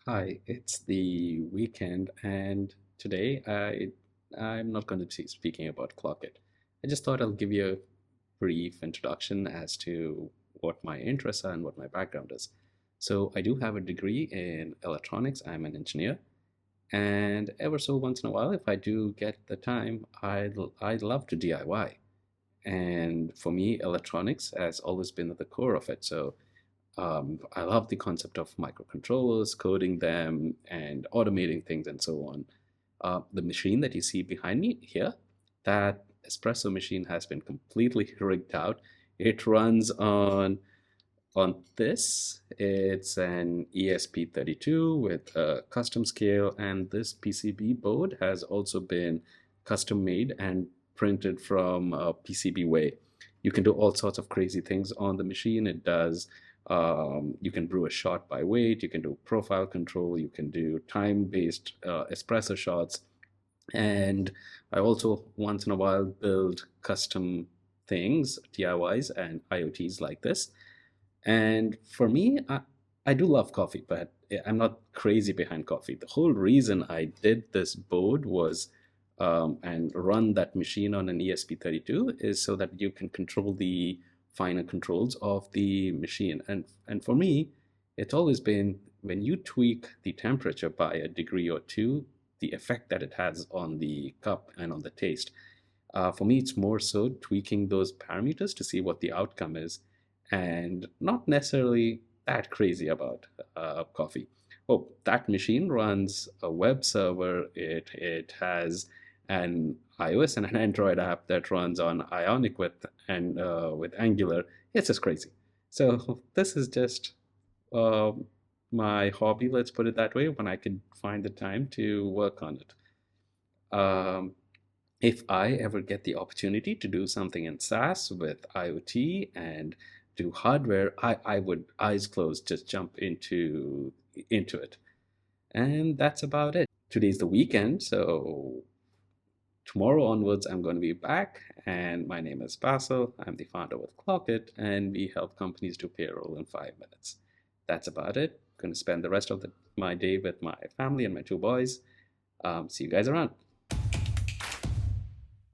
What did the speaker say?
Hi, it's the weekend, and today I'm not going to be speaking about Clockit. I just thought I'll give you a brief introduction as to what my interests are and what my background is. So I do have a degree in electronics. I'm an engineer, and ever so once in a while, if I do get the time, I'd love to DIY. And for me, electronics has always been at the core of it. So I love the concept of microcontrollers, coding them, and automating things, and so on. The machine that you see behind me here, that espresso machine has been completely rigged out. It runs on this. It's an ESP32 with a custom scale, and this PCB board has also been custom made and printed from PCBWay. You can do all sorts of crazy things on the machine. It does. You can brew a shot by weight. You can do profile control. You can do time-based espresso shots. And I also once in a while build custom things, DIYs and IoTs like this. And for me, I do love coffee, but I'm not crazy behind coffee. The whole reason I did this board was and run that machine on an ESP32 is so that you can control the finer controls of the machine. And for me, it's always been when you tweak the temperature by a degree or two, the effect that it has on the cup and on the taste. For me, it's more so tweaking those parameters to see what the outcome is and not necessarily that crazy about coffee. Oh, that machine runs a web server. It has an iOS and an Android app that runs on Ionic with Angular. It's just crazy. So this is just uh, my hobby, let's put it that way, when I could find the time to work on it. Um, if I ever get the opportunity to do something in SaaS with IoT and do hardware, I would eyes closed just jump into it. And that's about it. Today's the weekend, so tomorrow onwards I'm going to be back. And my name is Basil. I'm the founder with Clockit, and we help companies do payroll in 5 minutes. That's about it. Going to spend the rest of my day with my family and my two boys. See you guys around.